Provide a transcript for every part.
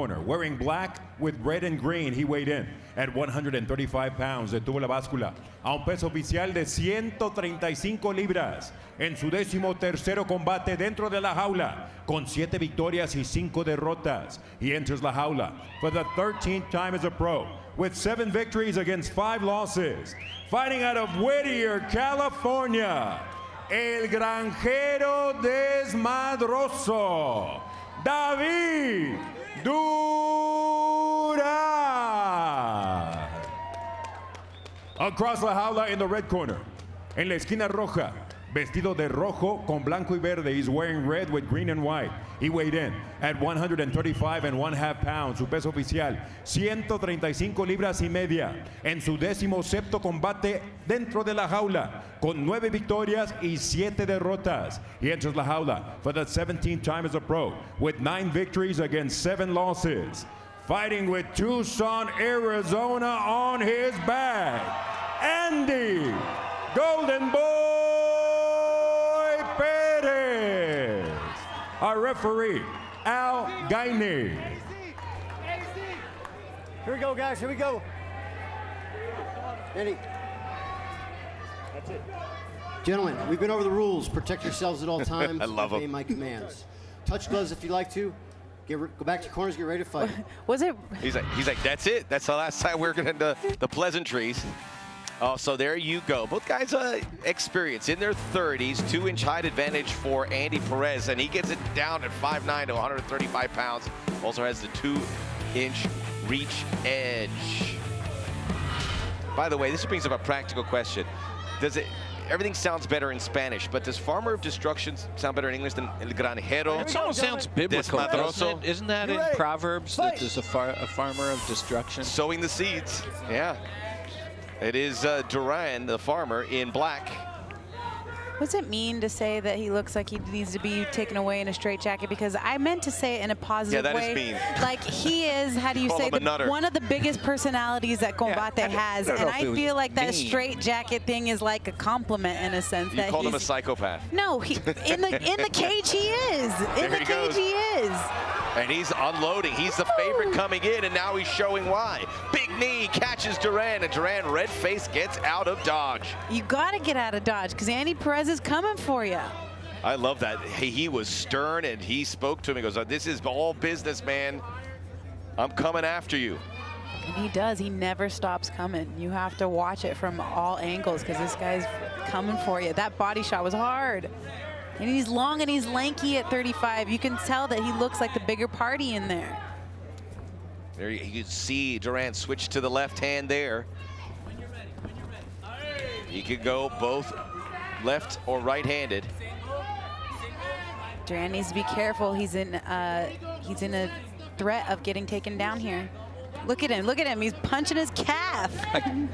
corner. Wearing black with red and green, he weighed in at 135 pounds. Detuvo la báscula a un peso oficial de 135 libras en su 13º combate dentro de la jaula, con 7 victorias y 5 derrotas. He enters la jaula for the 13th time as a pro, with 7 victories against 5 losses. Fighting out of Whittier, California, el granjero desmadroso, David Duran. Across la jaula in the red corner, en la esquina roja, vestido de rojo con blanco y verde. He's wearing red with green and white. He weighed in at 135.5 pounds. Su peso oficial, 135 libras y media. En su 17º combate dentro de la jaula, con 9 victorias y 7 derrotas. He enters la jaula for the 17th time as a pro, with 9 victories against 7 losses. Fighting with Tucson, Arizona on his back, Andy Golden Boy Perez. Our referee, Al Gainey. Here we go, guys. Here we go. Andy. That's it. Gentlemen, we've been over the rules. Protect yourselves at all times. I love obey them. my commands. Touch gloves if you like to. Go back to your corners. Get ready to fight. Was it? He's like, that's it. That's the last time we're going to the pleasantries. Oh, so there you go. Both guys experience in their 30s, 2-inch height advantage for Andy Perez, and he gets it down at 5'9" to 135 pounds. Also has the 2-inch reach edge. By the way, this brings up a practical question. Everything sounds better in Spanish, but does Farmer of Destruction sound better in English than El Granjero? It almost sounds biblical, doesn't it? Isn't that in Proverbs that there's a farmer of destruction? Sowing the seeds, yeah. It is Duran, the farmer, in black. What's it mean to say that he looks like he needs to be taken away in a straitjacket? Because I meant to say it in a positive way. Yeah, that is mean. Like, he is, how do you say, one of the biggest personalities that Combate has. And I feel like that straitjacket thing is like a compliment in a sense. You called him a psychopath. No, in the cage he is. In the cage he is. And he's unloading. He's the favorite coming in, and now he's showing why. Big knee catches Duran, and Duran, red face, gets out of dodge. You got to get out of dodge because Andy Perez is coming for you. I love that. He was stern, and he spoke to him. He goes, this is all business, man. I'm coming after you. And he does. He never stops coming. You have to watch it from all angles because this guy's coming for you. That body shot was hard. And he's long and he's lanky at 35. You can tell that he looks like the bigger party in there. There you can see Duran switch to the left hand there. He could go both left or right-handed. Duran needs to be careful. He's in a threat of getting taken down here. Look at him. Look at him. He's punching his calf. I'm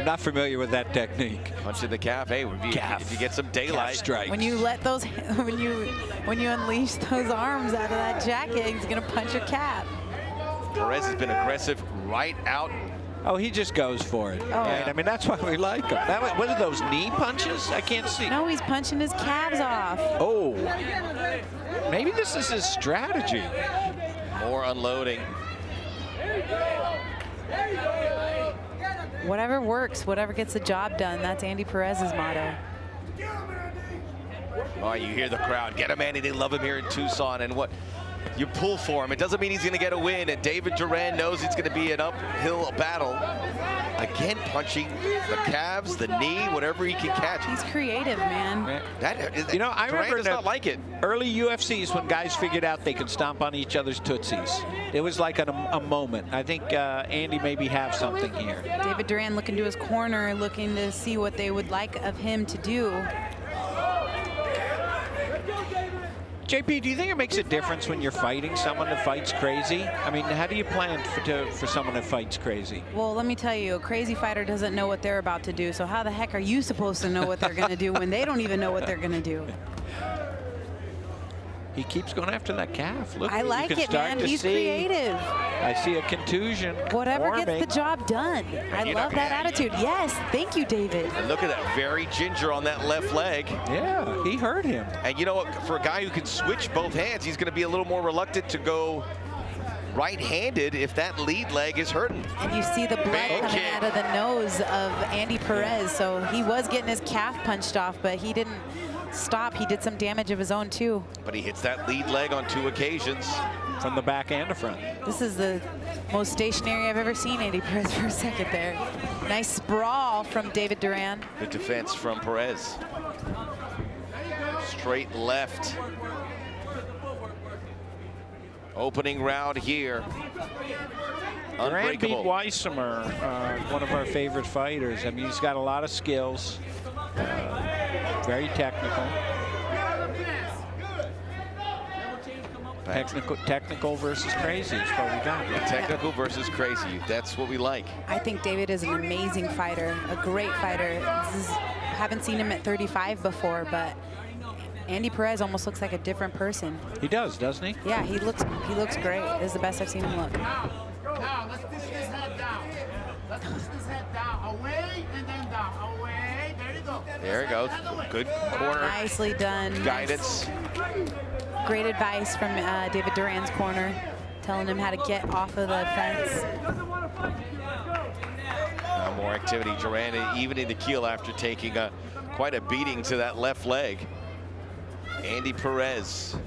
not familiar with that technique. Punching the calf. Hey, if you get some daylight. Strikes. When you let those, when you unleash those arms out of that jacket, he's gonna punch your calf. Perez has been aggressive right out. Oh, he just goes for it. Oh. And I mean, that's why we like him. What are those, knee punches? I can't see. No, he's punching his calves off. Oh. Maybe this is his strategy. More unloading. Whatever works, whatever gets the job done, that's Andy Perez's motto. Oh, you hear the crowd. Get him, Andy. They love him here in Tucson. And what you pull for him, it doesn't mean he's going to get a win. And David Duran knows it's going to be an uphill battle. Again, punching the calves, the knee, whatever he can catch. He's creative, man. You know, I remember does not like it. Early UFCs when guys figured out they could stomp on each other's tootsies. It was like a moment. I think Andy maybe have something here. David Duran looking to his corner, looking to see what they would like of him to do. JP, do you think it makes a difference when you're fighting someone that fights crazy? I mean, how do you plan for someone that fights crazy? Well, let me tell you, a crazy fighter doesn't know what they're about to do. So how the heck are you supposed to know what they're going to do when they don't even know what they're going to do? He keeps going after that calf. Look, I like it, man. He's creative. I see a contusion. Whatever gets the job done. I love that attitude. Yes, thank you, David. And look at that, very ginger on that left leg. Yeah, he hurt him. And you know what, for a guy who can switch both hands, he's going to be a little more reluctant to go right-handed if that lead leg is hurting. And you see the blood Big coming kick. out of the nose of Andy Perez. So he was getting his calf punched off, but he didn't stop. He did some damage of his own too. But he hits that lead leg on 2 occasions. From the back and the front. This is the most stationary I've ever seen Andy Perez for a second there. Nice sprawl from David Duran. Good defense from Perez. Straight left. Opening round here. Duran beat Unbreakable. Weissamer, one of our favorite fighters. I mean, he's got a lot of skills. Very technical. Technical versus crazy is what we got. Technical versus crazy. That's what we like. I think David is an amazing fighter, a great fighter. Haven't seen him at 35 before, but Andy Perez almost looks like a different person. He does, doesn't he? Yeah, he looks great. This is the best I've seen him look. Now, let's push this head down. Let's push this head down. Away and then down. Away. There you go. There it goes. Good corner. Nicely done. Guidance. Great advice from David Duran's corner, telling him how to get off of the fence. More activity. Duran evening the keel after taking quite a beating to that left leg. Andy Perez.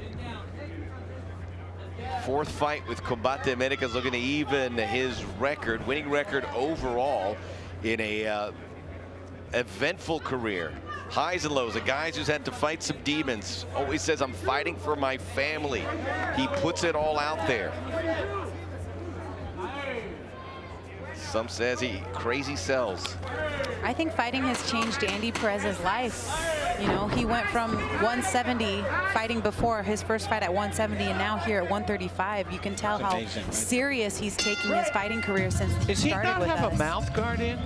4th fight with Combate America's looking to even his record, winning record overall in a eventful career. Highs and lows, a guy who's had to fight some demons. Always says, I'm fighting for my family. He puts it all out there. Some says he crazy sells. I think fighting has changed Andy Perez's life. You know, he went from 170 fighting before his first fight at 170 and now here at 135. You can tell That's how amazing, right? serious he's taking his fighting career since he Does he started not with have us. a mouth guard in?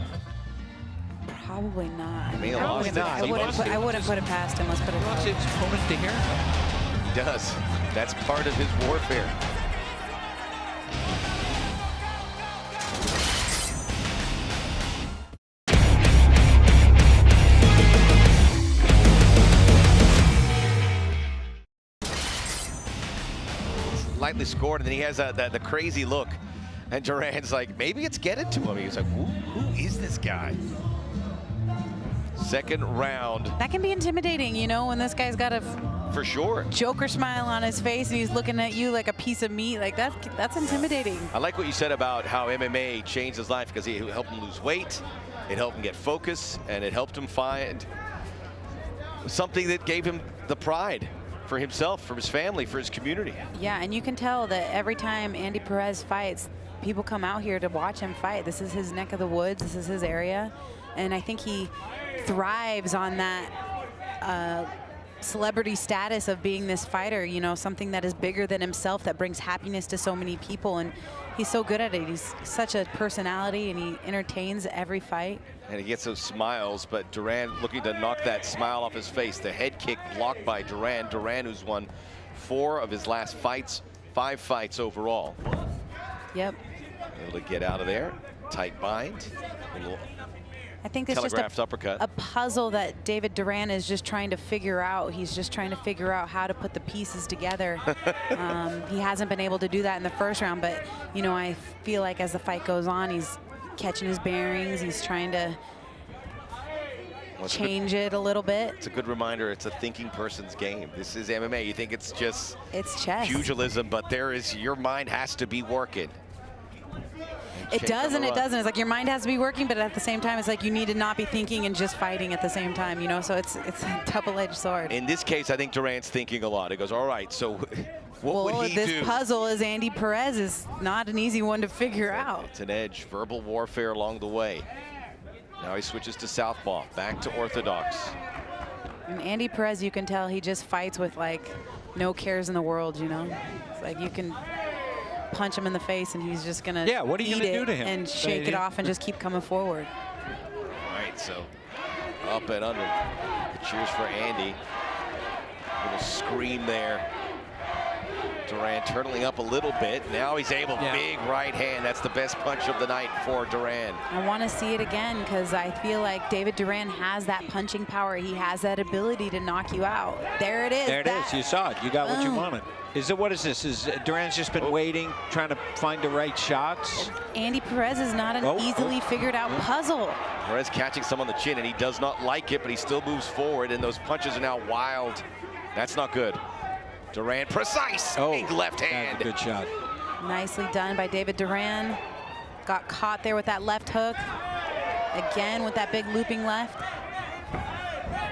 Probably not. He lost it. I He wouldn't put it past him. Let's put it He wants that way. his opponent to hear him. He does. That's part of his warfare. Lightly scored, and then he has the crazy look. And Duran's like, maybe it's getting to him. He's like, who is this guy? Second round. That can be intimidating, you know, when this guy's got a For sure. Joker smile on his face and he's looking at you like a piece of meat. Like that's intimidating. I like what you said about how MMA changed his life because it helped him lose weight, it helped him get focus, and it helped him find something that gave him the pride for himself, for his family, for his community. Yeah, and you can tell that every time Andy Perez fights, people come out here to watch him fight. This is his neck of the woods. This is his area. And I think he thrives on that celebrity status of being this fighter, you know, something that is bigger than himself, that brings happiness to so many people. And he's so good at it. He's such a personality, and he entertains every fight. And he gets those smiles, but Duran looking to knock that smile off his face. The head kick blocked by Duran. Duran, who's won 4 of his last fights, 5 fights overall. Yep. Able to get out of there. Tight bind. A little I think it's just telegraphed uppercut. a puzzle that David Duran is just trying to figure out. He's just trying to figure out how to put the pieces together. He hasn't been able to do that in the first round, but, you know, I feel like as the fight goes on, he's catching his bearings. He's trying to change it a little bit. It's a good reminder. It's a thinking person's game. This is MMA. You think it's just It's chess. pugilism, but your mind has to be working. It does and it doesn't. It's like your mind has to be working, but at the same time, it's like you need to not be thinking and just fighting at the same time, you know? So it's a double-edged sword. In this case, I think Duran's thinking a lot. He goes, all right, so what would he this do? puzzle is Andy Perez is not an easy one to figure out. It's an edge, verbal warfare along the way. Now he switches to southpaw, back to orthodox. And Andy Perez, you can tell he just fights with like no cares in the world, you know? It's like you can punch him in the face and he's just gonna what are you gonna do to him? and shake it off and just keep coming forward. All right, so up and under. Cheers for Andy. Little scream there. Duran turtling up a little bit. Now he's able, big right hand. That's the best punch of the night for Duran. I want to see it again because I feel like David Duran has that punching power. He has that ability to knock you out. There it is. There it is. You saw it. You got what you wanted. What is this? Is Duran's just been waiting, trying to find the right shots? Andy Perez is not an easily figured out puzzle. Perez catching some on the chin, and he does not like it, but he still moves forward, and those punches are now wild. That's not good. Duran, precise, big left hand. Good shot. Nicely done by David Duran. Got caught there with that left hook. Again with that big looping left.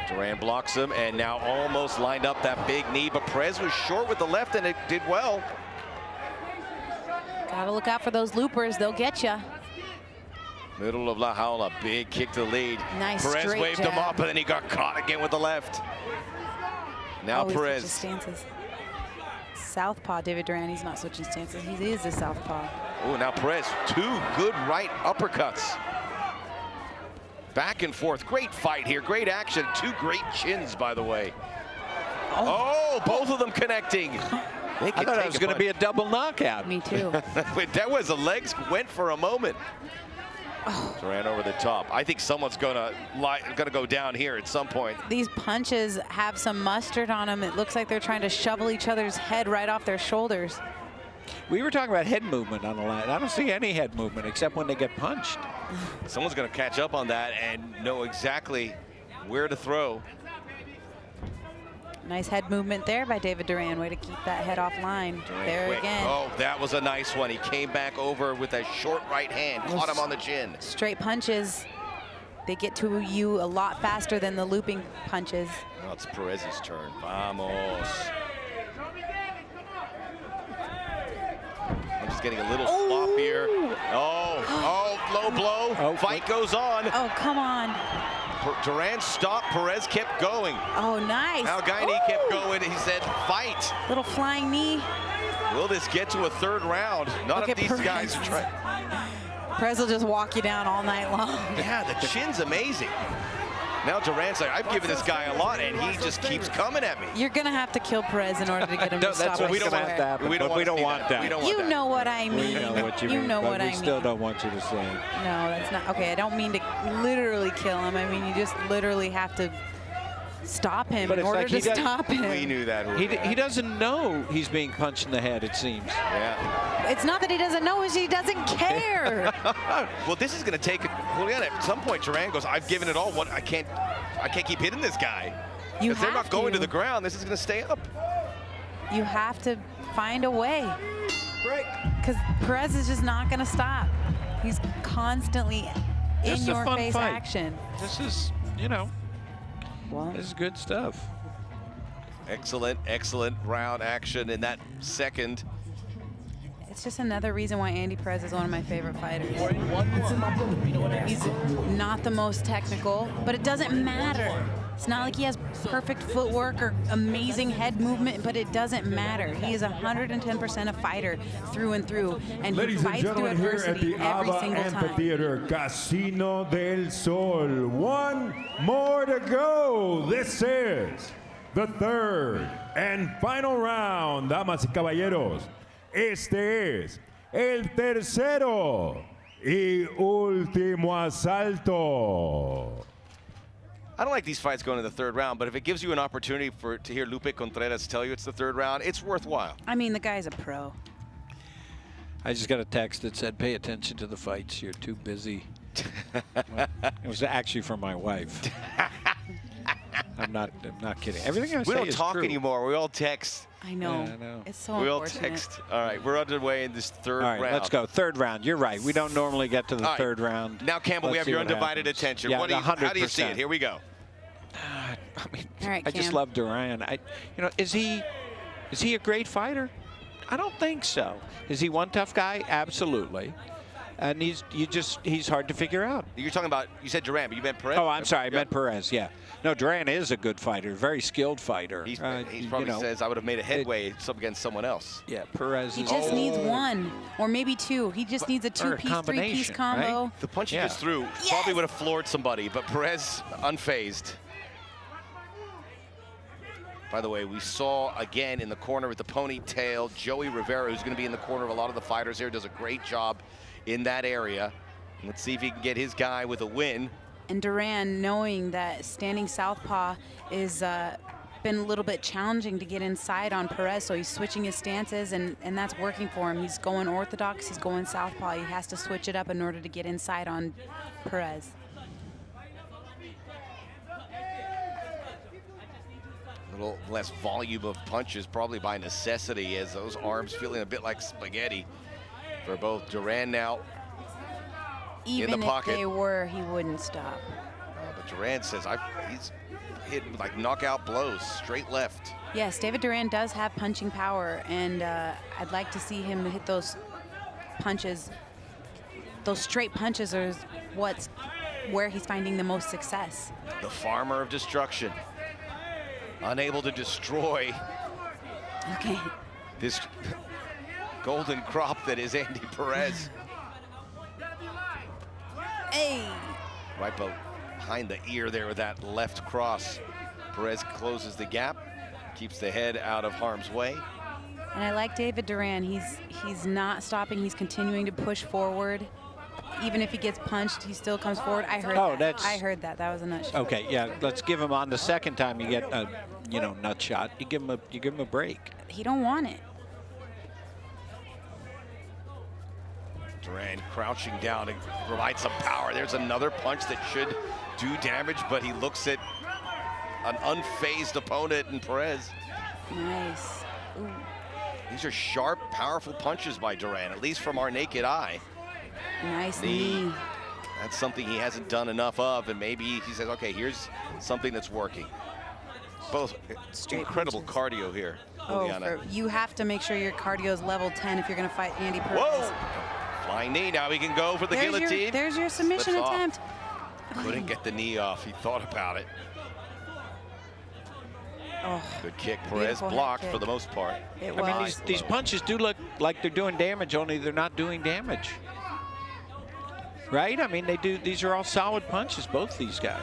Duran blocks him, and now almost lined up that big knee, but Perez was short with the left, and it did well. Gotta look out for those loopers. They'll get you. Middle of La Jaula, big kick to lead. Nice Perez straight waved jab. him off, and then he got caught again with the left. Now He Perez. switches stances. Southpaw David Duran, he's not switching stances. He is a southpaw. Oh, now Perez, 2 good right uppercuts. Back and forth, great fight here, great action. 2 great chins, by the way. Oh, both of them connecting. I thought it was going to be a double knockout. Me too. That was, the legs went for a moment. Duran over the top. I think someone's gonna go down here at some point. These punches have some mustard on them. It looks like they're trying to shovel each other's head right off their shoulders. We were talking about head movement on the line. I don't see any head movement except when they get punched. Someone's gonna catch up on that and know exactly where to throw. Nice head movement there by David Duran. Way to keep that head offline. There Quick. again. Oh, that was a nice one. He came back over with a short right hand, caught him on the chin. Straight punches, they get to you a lot faster than the looping punches. Now it's Perez's turn. Vamos. I'm just getting a little slop here. Oh, low blow. Fight goes on. Oh, come on. Duran stopped. Perez kept going. Oh, nice. Now Guiney kept going. He said, fight. Little flying knee. Will this get to a 3rd round? Not Look if at these guys are trying. Perez will just walk you down all night long. Yeah, the chin's amazing. Now Duran's like, I've given this guy a lot, and he just keeps coming at me. You're going to have to kill Perez in order to get him to stop. That's what we don't want to happen. We don't want that. We don't want You that. know what I mean. We know what you mean, know but what I mean. we still don't want you to say it. No, that's not. Okay, I don't mean to literally kill him. I mean, you just literally have to stop him But in it's order like to he does- stop him. We knew that. He doesn't know he's being punched in the head, it seems. Yeah. It's not that he doesn't know, it's he doesn't care. Well, this is going to take. Juliana, at some point, Duran goes, I've given it all. What I can't keep hitting this guy. You Because they're have not going to the to. ground. This is going to stay up. You have to find a way. Because Perez is just not going to stop. He's constantly in This is a your fun face fight. action. This is, Well, this is good stuff. Excellent, excellent round action in that second. it's just another reason why Andy Perez is one of my favorite fighters. He's not the most technical, but it doesn't matter. It's not like he has perfect footwork or amazing head movement, but it doesn't matter. He is 110% a fighter through and through, and he Ladies and fights through gentlemen, here at adversity the every ABBA single time. Amphitheater, Casino del Sol. One more to go. This is the 3rd and final round, damas y caballeros. Este es el tercero y último asalto. I don't like these fights going to the 3rd round, but if it gives you an opportunity to hear Lupe Contreras tell you it's the 3rd round, it's worthwhile. I mean, the guy's a pro. I just got a text that said, pay attention to the fights. You're too busy. Well, it was actually from my wife. I'm not kidding. Everything I say We don't is talk true. anymore. We all text. I know. Yeah, I know. It's so We all unfortunate. text. All right, we're underway in this 3rd All right, round. let's go. 3rd round. You're right. We don't normally get to the All right. 3rd round. Now, Campbell, we Let's have see your what undivided happens. attention. Yeah, How do you see 100%. it? Here we go. I mean, All right, I just Cam. love Duran. Is he a great fighter? I don't think so. Is he one tough guy? Absolutely. And he's hard to figure out. You're talking about, you said Duran, but you meant Perez? Oh, I'm sorry. I Yeah. meant Perez. Yeah. No, Duran is a good fighter, very skilled fighter. He's You probably know, says I would have made a headway against someone else. Yeah, Perez. He is just needs Oh. one, or maybe two. He just needs a or a two-piece, three-piece combination, combo. right? The punch he Yeah. just threw probably would have floored somebody, but Perez unfazed. By the way, we saw again in the corner with the ponytail, Joey Rivera, who's going to be in the corner of a lot of the fighters here, does a great job in that area. Let's see if he can get his guy with a win. And Duran, knowing that standing southpaw is been a little bit challenging to get inside on Perez, so he's switching his stances, and that's working for him. He's going orthodox, he's going southpaw. He has to switch it up in order to get inside on Perez. A little less volume of punches, probably by necessity, as those arms feeling a bit like spaghetti for both. Duran now Even in the pocket. If they were, he wouldn't stop. But Duran says he's hit like knockout blows, straight left. Yes, David Duran does have punching power, and I'd like to see him hit those punches. Those straight punches are where he's finding the most success. The farmer of destruction. Unable to destroy this golden crop that is Andy Perez. Hey! Right behind the ear there with that left cross. Perez closes the gap, keeps the head out of harm's way. And I like David Duran. He's not stopping. He's continuing to push forward. Even if he gets punched, he still comes forward. I heard that. I heard that. That was a nut shot. Okay, yeah. Let's give him on the second time you get a, nut shot. You give him a break. He don't want it. Duran crouching down to provide some power. There's another punch that should do damage, but he looks at an unfazed opponent in Perez. Nice. Ooh. These are sharp, powerful punches by Duran, at least from our naked eye. Nice knee. That's something he hasn't done enough of, and maybe he says, okay, here's something that's working. Both Straight incredible punches. cardio here, Oh, Juliana. you have to make sure your cardio is level 10 if you're going to fight Andy Perez. Whoa! Flying knee, now he can go for the guillotine. There's your submission Slips off. attempt. Couldn't get the knee off, he thought about it. Oh, Good kick, Perez beautiful head blocked kick. for the most part. It I mean, was. these punches do look like they're doing damage, only they're not doing damage. Right? I mean, they do. These are all solid punches, both these guys.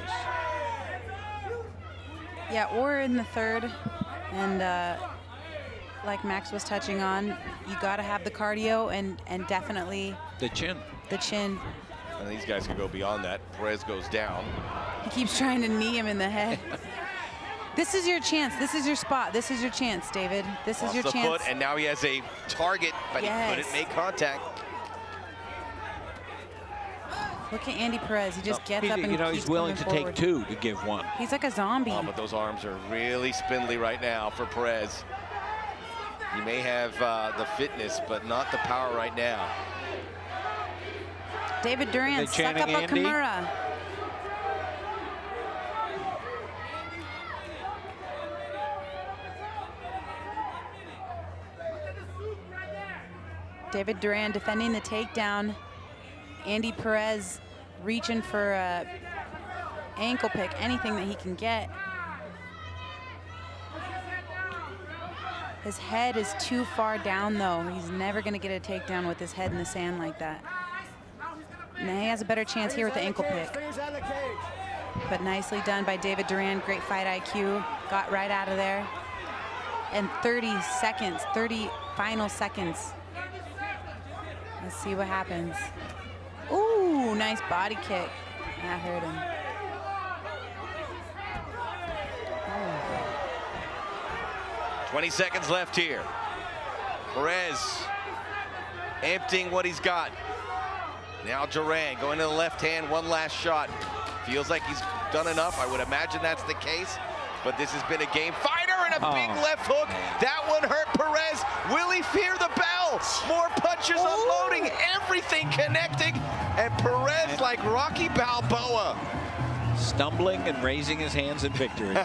Yeah, we're in the third, and like Max was touching on, you got to have the cardio and definitely The chin. the chin. And these guys can go beyond that. Perez goes down. He keeps trying to knee him in the head. This is your chance. This is your spot. This is your chance, David. This is Off your the chance. foot, and now he has a target, but Yes. he couldn't make contact. Look at Andy Perez. He just gets up and keeps he's willing to coming take forward. 2 to give 1. He's like a zombie. Oh, but those arms are really spindly right now for Perez. He may have the fitness, but not the power right now. David Duran, suck chanting up a Andy? Kimura. David Duran defending the takedown. Andy Perez reaching for a ankle pick, anything that he can get. His head is too far down, though. He's never going to get a takedown with his head in the sand like that. Now he has a better chance here with the ankle pick. But nicely done by David Duran. Great fight IQ. Got right out of there. And 30 seconds, 30 final seconds. Let's see what happens. Ooh, nice body kick. That hurt him. 20 seconds left here. Perez emptying what he's got. Now Duran going to the left hand, one last shot. Feels like he's done enough. I would imagine that's the case, but this has been a game fighter and a big left hook. That one hurt Perez. Will he fear the bell? More punches unloading, everything connecting, and Perez like Rocky Balboa. Stumbling and raising his hands in victory.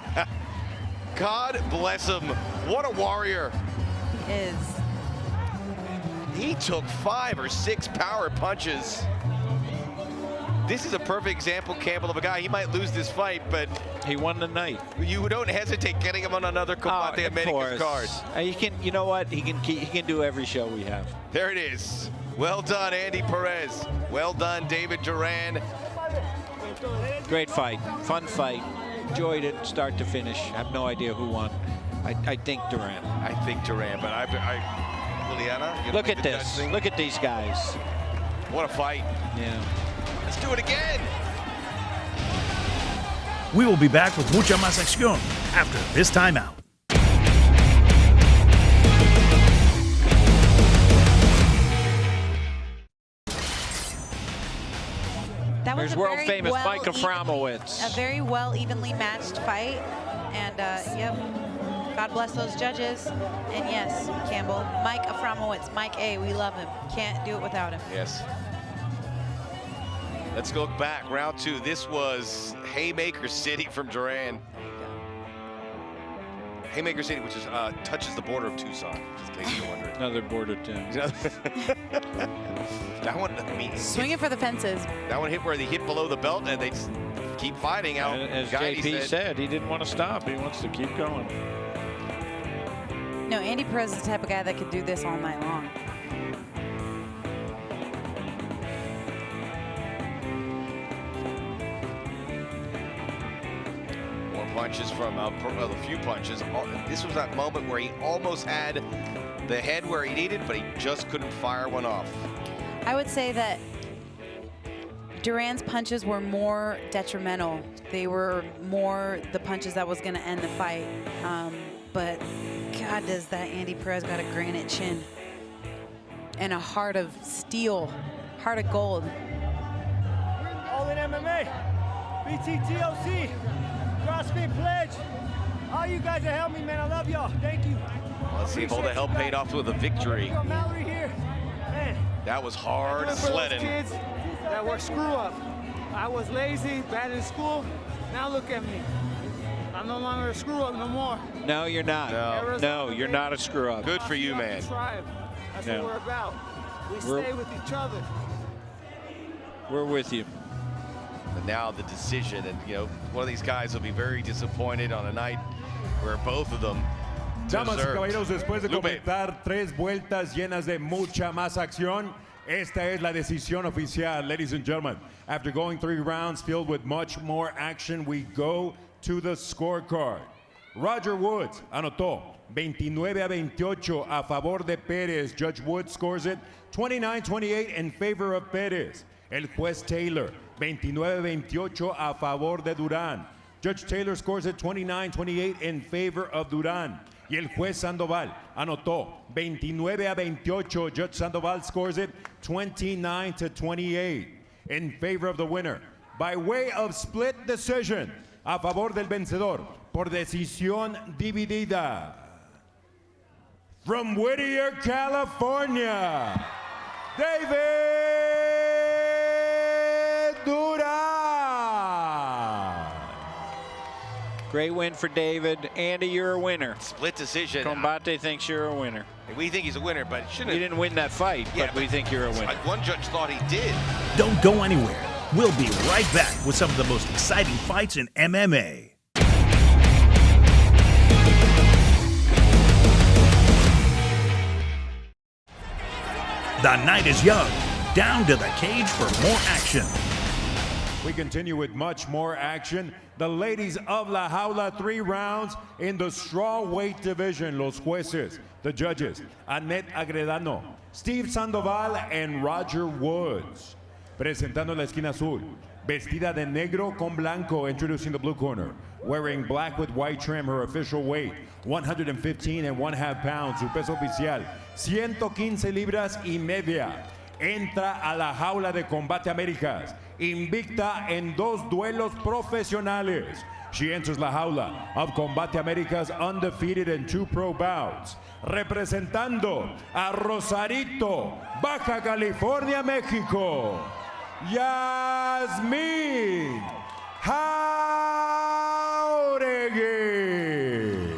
God bless him. What a warrior. He is. He took 5 or 6 power punches. This is a perfect example, Campbell, of a guy. He might lose this fight, but He won the night. you don't hesitate getting him on another Combate Americas card. He can. You know what? He can do every show we have. There it is. Well done, Andy Perez. Well done, David Duran. Great fight. Fun fight. Enjoyed it start to finish. Have no idea who won. I think Duran. I think Duran, but Juliana, you Look make at the this. judging? Look at these guys. What a fight. Yeah. Let's do it again. We will be back with mucha más acción after this timeout. That was There's a world very famous well Mike even- Aframowitz. A very well evenly matched fight. And yep, God bless those judges. And yes, Campbell, Mike Aframowitz, Mike A, we love him. Can't do it without him. Yes. Let's go back. Round 2. This was Haymaker City from Duran. Haymaker City, which is touches the border of Tucson, just in case you're wondering. Another border town. That one, I mean, Swinging for the fences. that one hit where they hit below the belt and they just keep fighting out. As Guidey JP said, he didn't want to stop. He wants to keep going. No, Andy Perez is the type of guy that could do this all night long. More punches from a few punches. This was that moment where he almost had the head where he needed, but he just couldn't fire one off. I would say that Duran's punches were more detrimental. They were more the punches that was going to end the fight. But God, does that Andy Perez got a granite chin and a heart of steel, heart of gold. All in MMA, BTTOC, CrossFit Pledge. All you guys that helped me, man. I love y'all. Thank you. Let's see if all the help paid off with a victory. Mallory here. Man, That was hard for those sledding. kids that were screw up. I was lazy, bad in school. Now look at me. I'm no longer a screw up no more. No, you're not. No. No, you're not a screw up. Good for you, man. Tribe. That's No. what we're about. We We're- stay with each other. We're with you. And now the decision, and you know, one of these guys will be very disappointed on a night where both of them Damas y deserved. caballeros, después de Lupe. completar 3 vueltas llenas de mucha más acción, esta es la decisión oficial, ladies and gentlemen. After going 3 rounds filled with much more action, we go to the scorecard. Roger Woods anotó 29-28 a favor de Pérez. Judge Woods scores it 29-28 in favor of Pérez. El juez Taylor 29-28 a favor de Durán. Judge Taylor scores it 29-28 in favor of Durán. Y el juez Sandoval anotó 29-28. Judge Sandoval scores it 29-28 in favor of the winner. By way of split decision, a favor del vencedor, por decisión dividida. From Whittier, California, David Durán. Great win for David. Andy, you're a winner. Split decision. Combate thinks you're a winner. We think he's a winner, but shouldn't. You didn't win that fight, Yeah, but we think you're a winner. One judge thought he did. Don't go anywhere. We'll be right back with some of the most exciting fights in MMA. The night is young. Down to the cage for more action. We continue with much more action. The ladies of La Jaula, 3 rounds in the strawweight division. Los jueces, the judges, Annette Agredano, Steve Sandoval, and Roger Woods. Presentando la esquina azul, vestida de negro con blanco, introducing the blue corner. Wearing black with white trim, her official weight, 115.5 pounds, su peso oficial, 115 libras y media. Entra a la jaula de Combate Américas, invicta en 2 duelos profesionales. She enters la jaula of Combate Américas undefeated in 2 pro bouts. Representando a Rosarito, Baja California, México, Yasmín Jauregui.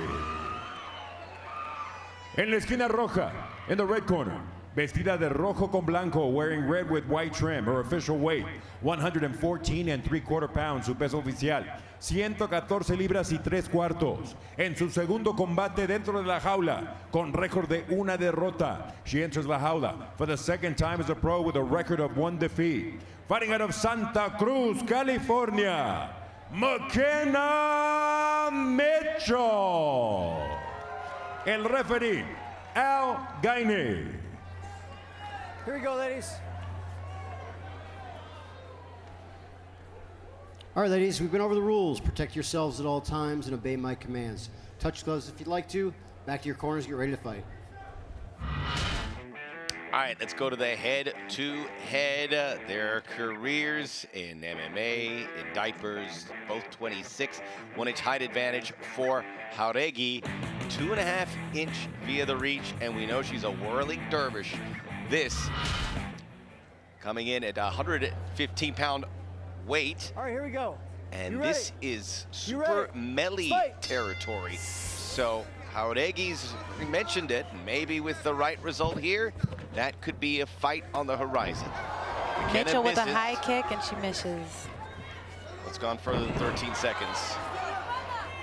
En la esquina roja, in the red corner, vestida de rojo con blanco, wearing red with white trim, her official weight, 114.75 pounds, su peso oficial, 114 libras y 3 cuartos. En su segundo combate dentro de la jaula, con récord de 1 derrota. She enters la jaula for the second time as a pro with a record of 1 defeat. Fighting out of Santa Cruz, California, McKenna Mitchell. el referee, Al Gainey. Here we go, ladies. All right, ladies, we've been over the rules. Protect yourselves at all times and obey my commands. Touch gloves if you'd like to. Back to your corners, get ready to fight. All right, let's go to the head-to-head. Their careers in MMA, in diapers, both 26. 1-inch height advantage for Jauregui. 2.5-inch via the reach, and we know she's a whirling dervish. This coming in at 115-pound weight. All right, here we go. And this is super melee territory. So Jauregui's mentioned it. Maybe with the right result here, that could be a fight on the horizon. Mitchell with a high kick, and she misses. It's gone further than 13 seconds.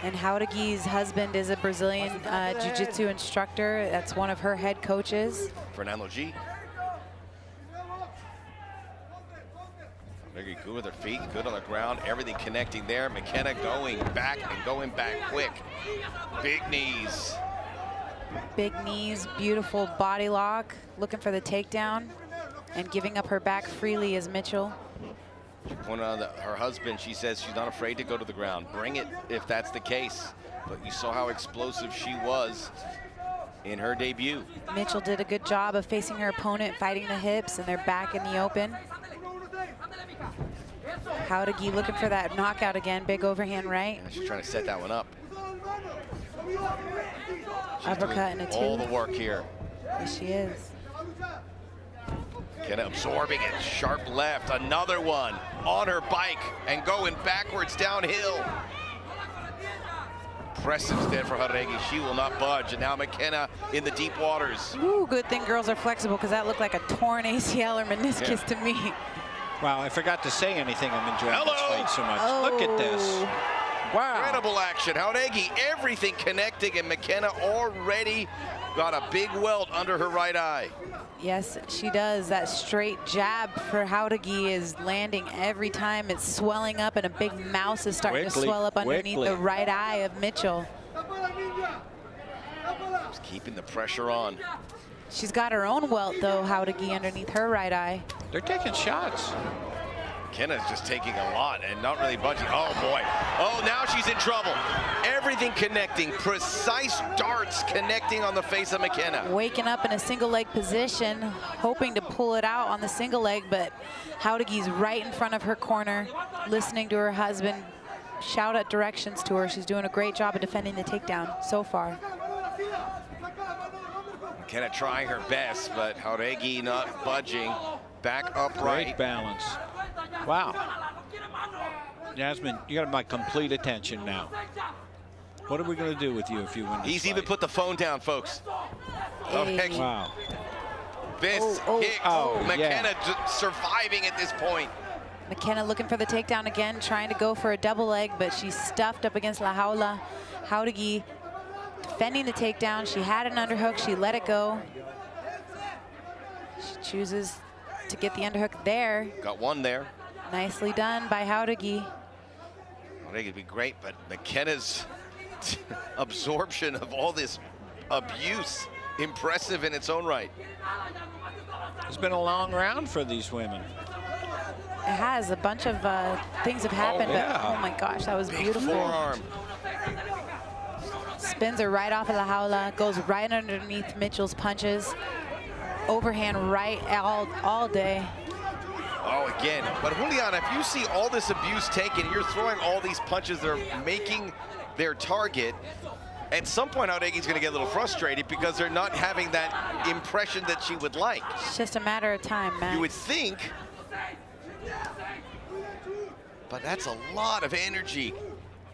And Jauregui's husband is a Brazilian jiu-jitsu instructor. That's one of her head coaches. Fernando G. Very good with her feet, good on the ground, everything connecting there. McKenna going back and going back quick. Big knees. Big knees, beautiful body lock, looking for the takedown, and giving up her back freely is Mitchell. She pointed out that her husband, she says she's not afraid to go to the ground. Bring it if that's the case. But you saw how explosive she was in her debut. Mitchell did a good job of facing her opponent, fighting the hips, and they're back in the open. Jauregui looking for that knockout again, big overhand right. Yeah, she's trying to set that one up. Uppercut and a two. All the work here. Yes, she is. Kenna absorbing it, sharp left, another one on her bike and going backwards downhill. Impressive stand for Jauregui. She will not budge, and now McKenna in the deep waters. Ooh, good thing girls are flexible, because that looked like a torn ACL or meniscus to me. Wow, I forgot to say anything. I'm enjoying this fight so much. Oh. Look at this. Wow. Incredible action. Jauregui, everything connecting, and McKenna already got a big welt under her right eye. Yes, she does. That straight jab for Jauregui is landing every time. It's swelling up, and a big mouse is starting to swell up underneath the right eye of Mitchell. Just keeping the pressure on. She's got her own welt, though, Jauregui, underneath her right eye. They're taking shots. McKenna's just taking a lot and not really budging. Oh, boy. Oh, now she's in trouble. Everything connecting. Precise darts connecting on the face of McKenna. Waking up in a single leg position, hoping to pull it out on the single leg, but Jauregui's right in front of her corner, listening to her husband shout out directions to her. She's doing a great job of defending the takedown so far. McKenna trying her best, but Jauregui not budging. Back upright. Great balance. Wow. Jasmine, you got my complete attention now. What are we going to do with you if you win this He's fight? even put the phone down, folks. Hey. Wow. Fists, kicks. McKenna surviving at this point. McKenna looking for the takedown again, trying to go for a double leg, but she's stuffed up against La Jaula. Jauregui defending the takedown. She had an underhook. She let it go. She chooses to get the underhook there. Got one there. Nicely done by Jauregui. Jauregui would be great, but McKenna's absorption of all this abuse, impressive in its own right. It's been a long round for these women. It has. A bunch of things have happened, but oh my gosh, that was beautiful. Forearm. Spins her right off of La Jaula, goes right underneath Mitchell's punches. Overhand right all day. Oh, again. But Juliana, if you see all this abuse taken, you're throwing all these punches that are making their target, at some point Jauregui's going to get a little frustrated because they're not having that impression that she would like. It's just a matter of time, Matt. You would think, but that's a lot of energy.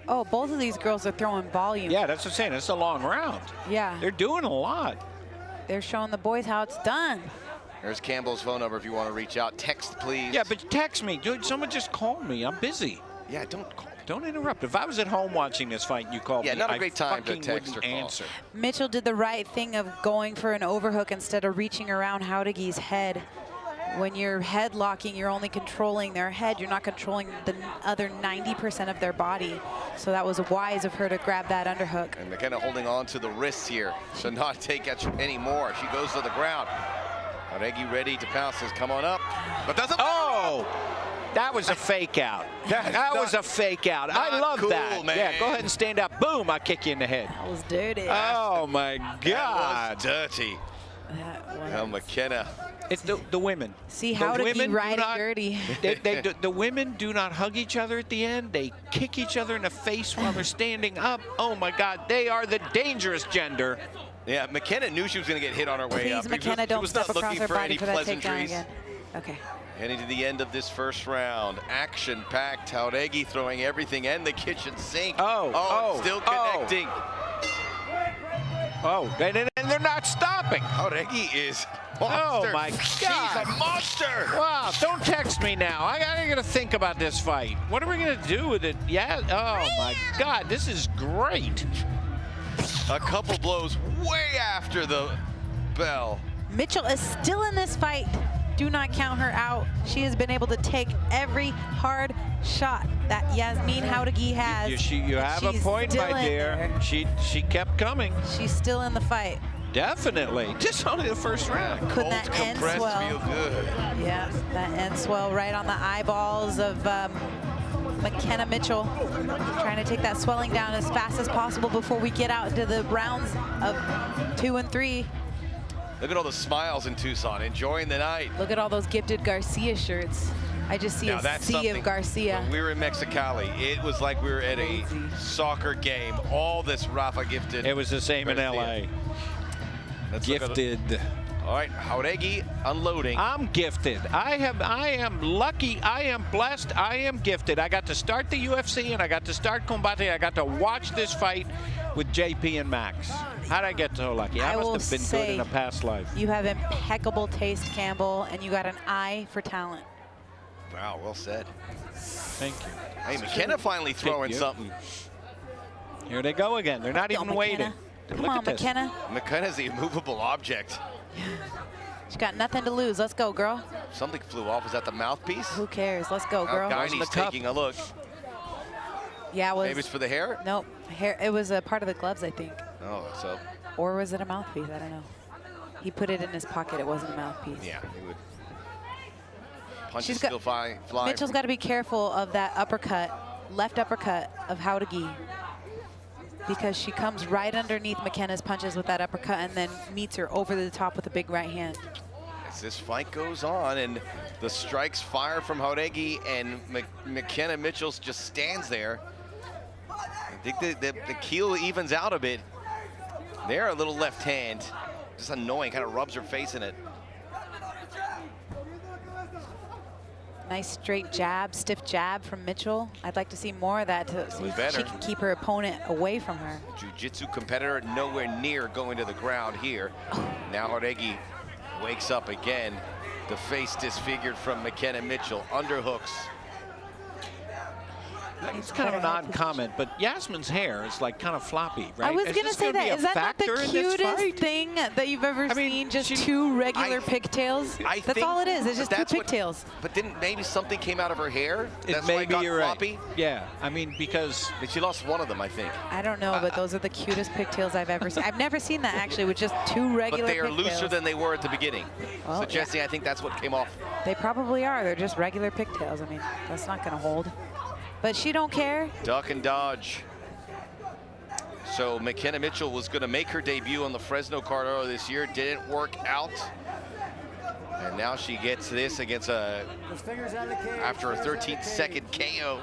Oh, both of these girls are throwing volume. Yeah, that's what I'm saying. It's a long round. Yeah. They're doing a lot. They're showing the boys how it's done. There's Campbell's phone number if you want to reach out. Text, please. Yeah, but text me. Dude, someone just called me. I'm busy. Yeah, don't call me. Don't interrupt. If I was at home watching this fight and you called me, not a great time to fucking text or wouldn't call. answer. Mitchell did the right thing of going for an overhook instead of reaching around Jauregui's head. When you're head locking, you're only controlling their head. You're not controlling the other 90% of their body. So that was wise of her to grab that underhook. And McKenna holding on to the wrists here to not take any more. She goes to the ground. Jauregui ready to pounce, says, come on up. But doesn't. Oh! That was a fake out. That was a fake out. I love cool, that. man. Yeah, go ahead and stand up. Boom, I'll kick you in the head. That was dirty. Oh, my That God. was dirty. That was. Well, McKenna. It's the women. See The how to women be do riding not- dirty. The women do not hug each other at the end. They kick each other in the face while they're standing up. Oh, my God. They are the dangerous gender. Yeah, McKenna knew she was going to get hit on her way up. Please, McKenna, She don't was step not across looking her for body any for that takedown pleasantries. again. Okay. Heading to the end of this first round. Action-packed. Jauregui throwing everything and the kitchen sink. Still connecting. Oh, and they're not stopping. Jauregui is monster. Oh, my She's God. a monster. Wow, don't text me now. I gotta think about this fight. What are we gonna do with it? Yeah, oh my God, this is great. A couple blows way after the bell. Mitchell is still in this fight. Do not count her out. She has been able to take every hard shot that Yasmin Jauregui has. You have a She's point, still my in dear. there. She kept coming. She's still in the fight. Definitely. Just only the first round. Couldn't that end Compressed swell? feel good. Yeah, that end swell right on the eyeballs of McKenna Mitchell. Trying to take that swelling down as fast as possible before we get out into the rounds of 2 and 3. Look at all the smiles in Tucson, enjoying the night. Look at all those gifted Garcia shirts. I just see Now a that's sea something. of Garcia. When we were in Mexicali, it was like we were at a soccer game. All this Rafa gifted. It was the same in Garcia. LA. Let's look at it. Gifted. All right, Jauregui unloading. I'm gifted. I am lucky. I am blessed. I am gifted. I got to start the UFC and I got to start Combate. I got to watch this fight with JP and Max. How'd I get so lucky? I will must have been say good in a past life. You have impeccable taste, Campbell, and you got an eye for talent. Wow, well said. Thank you. Hey, McKenna finally throwing you. something. Here they go again. They're not Go, even waiting. McKenna. Come Look on, at this. McKenna. McKenna's the immovable object. She's got nothing to lose. Let's go, girl. Something flew off. Was that the mouthpiece? Who cares? Let's go, girl. Now Wasn't Guinea's the cup. taking a look. Yeah, it was. Maybe it's for the hair? Nope. Hair. It was a part of the gloves, I think. Oh, so, Or was it a mouthpiece? I don't know. He put it in his pocket. It wasn't a mouthpiece. yeah, he would. Punches She's got- still flying. Mitchell's got to be careful of that uppercut, left uppercut of Jauregui, because she comes right underneath McKenna's punches with that uppercut and then meets her over the top with a big right hand. As this fight goes on and the strikes fire from Jauregui and McKenna Mitchell just stands there. I think the keel evens out a bit. There, a little left hand. Just annoying, kind of rubs her face in it. Nice straight jab, stiff jab from Mitchell. I'd like to see more of that so was she better. can keep her opponent away from her. Jiu-jitsu competitor nowhere near going to the ground here. Now Jauregui wakes up again. The face disfigured from McKenna Mitchell. Underhooks. It's kind of an odd comment, but Yasmin's hair is like kind of floppy, right? I was Is going to this say gonna be that. a Is that not the factor in this cutest fight? thing that you've ever seen? Just she- two regular I- pigtails? I That's think all it is. It's just two that's what- pigtails. But didn't maybe something came out of her hair? That's why it Maybe got you're floppy? right. Yeah, I mean, because But she lost one of them, I think. I don't know, but those are the cutest pigtails I've ever seen. I've never seen that, actually, with just two regular But they are pigtails. looser than they were at the beginning. Well, So Jesse, I think that's what came off. They probably are. They're just regular pigtails. I mean, that's not going to hold. But she don't care. Duck and dodge. So McKenna Mitchell was going to make her debut on the Fresno card earlier this year. Didn't work out. And now she gets this against after a 13-second KO.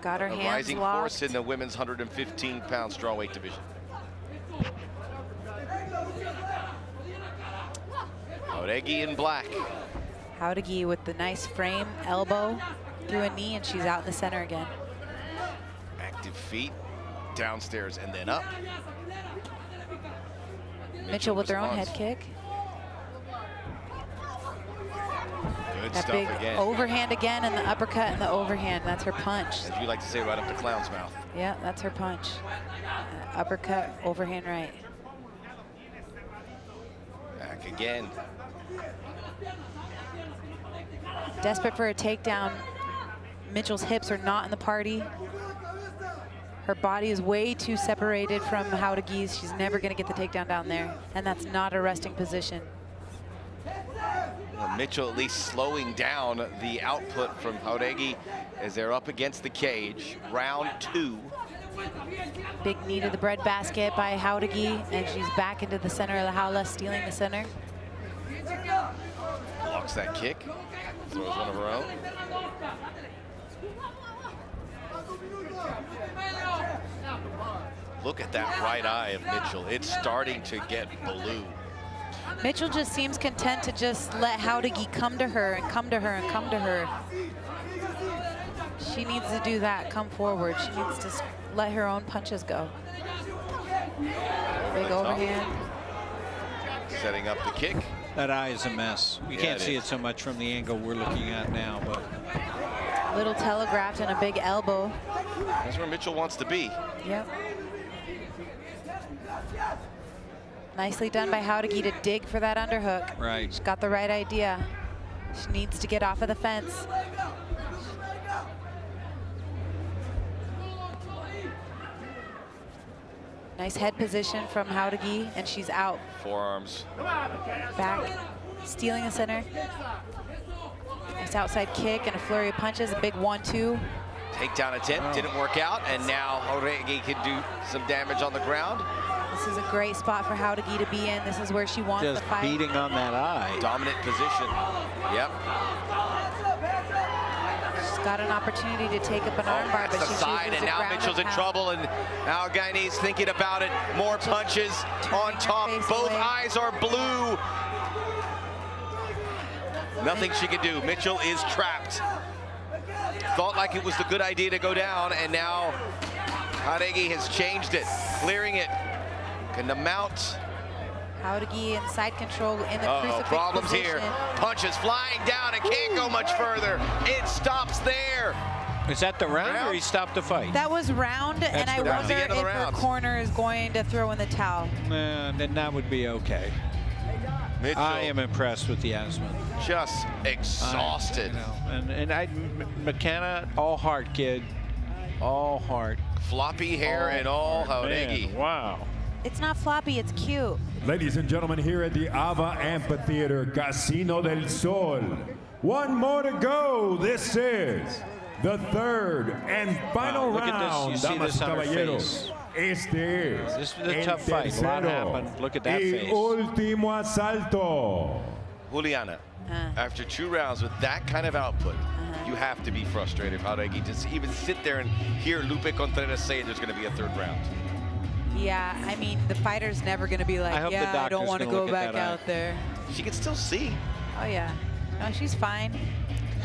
Got her A hands rising locked. force in the women's 115-pound strawweight division. Jauregui in black. Jauregui with the nice frame, elbow through a knee, and she's out in the center again. Active feet, downstairs and then up. Mitchell with her own head responds. kick. Good That stuff big again. overhand again, and the uppercut and the overhand. That's her punch. As you like to say, right up the clown's mouth. Yeah, that's her punch. Uppercut, overhand right. Back again. Desperate for a takedown. Mitchell's hips are not in the party. Her body is way too separated from Jauregui's. She's never going to get the takedown down there, and that's not a resting position. Well, Mitchell at least slowing down the output from Jauregui as they're up against the cage. Round 2. Big knee to the breadbasket by Jauregui, and she's back into the center of the jaula, stealing the center. Blocks that kick, throws one of her own. Look at that right eye of Mitchell. It's starting to get blue. Mitchell just seems content to just let Jauregui come to her and come to her and come to her. She needs to do that, come forward. She needs to let her own punches go. Big overhand. Setting up the kick. That eye is a mess. You can't see it so much from the angle we're looking at now, but. Little telegraphed and a big elbow. That's where Mitchell wants to be. Yep. Nicely done by Jauregui to dig for that underhook. Right. She's got the right idea. She needs to get off of the fence. Nice head position from Jauregui, and she's out. Forearms. Back, stealing the center. Nice outside kick and a flurry of punches, a big 1-2. Takedown attempt, didn't work out, and now Jauregui can do some damage on the ground. This is a great spot for Jauregui to be in. This is where she wants Just the fight. beating on that eye. Dominant position. Yep. She's got an opportunity to take up an armbar, but That's she the side, chooses and to now ground Mitchell's in and trouble, and now Guyanese thinking about it. More punches on top. Both eyes are blue. Nothing she can do. Mitchell is trapped. Thought like it was the good idea to go down, and now Jauregui has changed it, clearing it. Can the mount? Jauregui in side control in the crucifix problems position. here. Punches flying down and can't go much further. It stops there. Is that the round or he stopped the fight? That was round, and I wonder if her corner is going to throw in the towel. Then that would be okay. Mitchell, I am impressed with Yasmin. just exhausted. McKenna, all heart, kid. All heart. Floppy hair and all Jauregui. Wow. It's not floppy, it's cute. Ladies and gentlemen, here at the Ava Amphitheater, Casino del Sol. One more to go. This is the third and final Look at this. round. You see Damas this y on her caballeros. face. Este es This was a el tough fight. A lot tercero happened. Look at that y face. último asalto. Juliana, after 2 rounds with that kind of output, you have to be frustrated, Jauregui, to even sit there and hear Lupe Contreras say there's going to be a 3rd round. Yeah, I mean, the fighter's never going to be like, I hope the yeah, I don't doctor's want to gonna go look at back that eye. out there. She can still see. Oh, yeah. No, she's fine.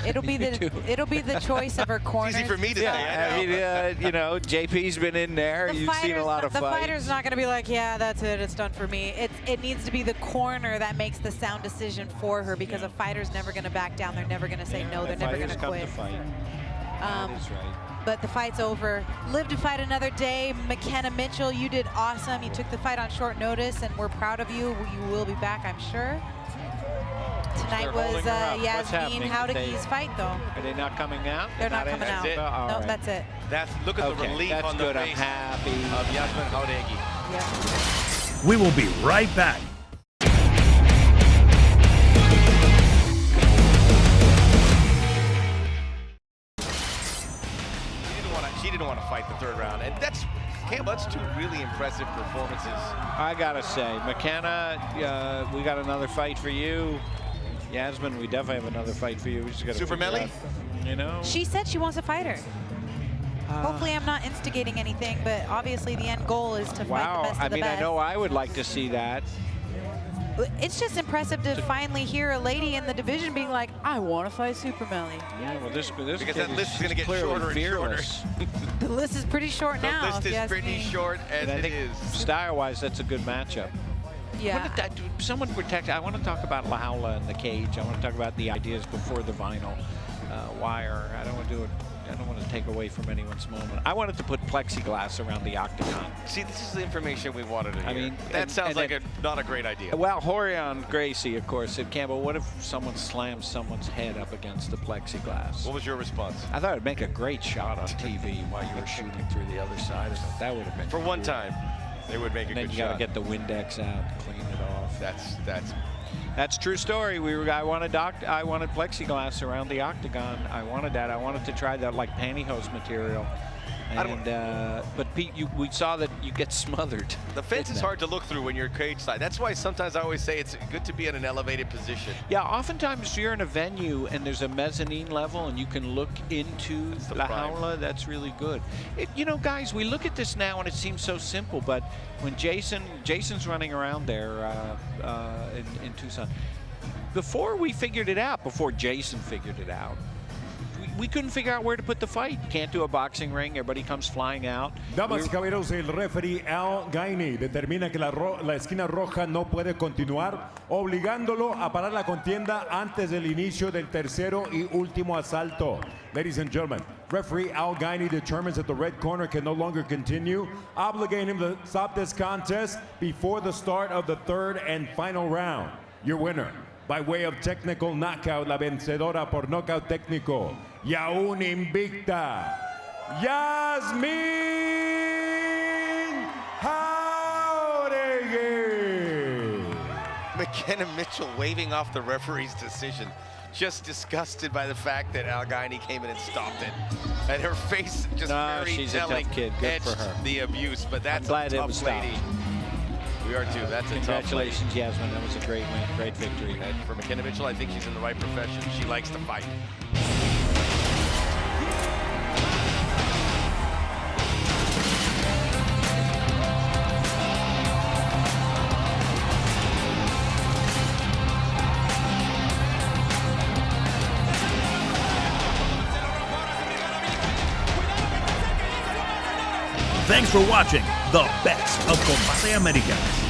It'll be the choice of her corner. It's easy for me to say. I mean, you know, JP's been in there. You've seen a lot of the fights. fighter's not going to be like, yeah, that's it, it's done for me. It needs to be the corner that makes the sound decision for her, because a fighter's never going to back down. They're never going to say no. They're never going to quit. That is right. But the fight's over. Live to fight another day. McKenna Mitchell, you did awesome. You took the fight on short notice, and we're proud of you. You will be back, I'm sure. Tonight was Yasmin Jauregui's fight, though. Are they not coming out? They're not coming out. That's it. No, right. that's it. Look at the relief that's on the good. I'm face happy. of Yasmin Jauregui. Yep. We will be right back. She didn't want to fight the 3rd round, and that's 2 really impressive performances. I gotta say, McKenna, we got another fight for you. Yasmin, we definitely have another fight for you. We just gotta Super figure Melly? out, you know. She said she wants to fight her. Hopefully I'm not instigating anything, but obviously the end goal is to fight the best of the best. I know I would like to see that. It's just impressive to finally hear a lady in the division being like, I want to fight Super Melly. Yeah, well, this Because kid that list is going to get clearly shorter and fearless. shorter. The list is pretty short The now. list is pretty short as And I it think is. style-wise, that's a good matchup. Yeah. Someone protect. I want to talk about La Jaula and the cage. I want to talk about the ideas before the vinyl wire. I don't want to do it I don't want to take away from anyone's moment. I wanted to put plexiglass around the octagon. See, this is the information we wanted to hear. I mean, that sounds like not a great idea. Well, Horion Gracie, of course, said, Campbell, what if someone slams someone's head up against the plexiglass? What was your response? I thought it'd make a great shot on TV while you were shooting through the other side. I thought that would have been For one cool. time, they would make a And then good you got to shot. get the Windex out and clean it off. That's true story. I wanted plexiglass around the octagon. I wanted that. I wanted to try that like pantyhose material. And but Pete, we saw that you get smothered. The fence is hard to look through when you're cage side. That's why sometimes I always say it's good to be in an elevated position. Yeah, oftentimes you're in a venue and there's a mezzanine level and you can look into La Jaula. That's really good. You know, guys, we look at this now and it seems so simple, but when Jason's running around there in Tucson, before Jason figured it out, we couldn't figure out where to put the fight. Can't do a boxing ring. Everybody comes flying out. Damas y caballeros, el referee Al Gainey determina que la esquina roja no puede continuar, obligándolo a parar la contienda antes del inicio del tercero y último asalto. Ladies and gentlemen, referee Al Gainey determines that the red corner can no longer continue, obligating him to stop this contest before the start of the third and final round. Your winner, by way of technical knockout, la vencedora por knockout técnico, y aún invicta, Yasmin Jauregui. McKenna Mitchell waving off the referee's decision, just disgusted by the fact that Al Gainey came in and stopped it. And her face just very she's telling, a tough kid. Good edged for her. the abuse, but that's I'm glad a it tough was lady. stopped. We are too. That's a tough lady. Congratulations, Yasmin. That was a great win, great victory. And for McKenna Mitchell, I think she's in the right profession. She likes to fight. Thanks for watching the best of Combate Americas.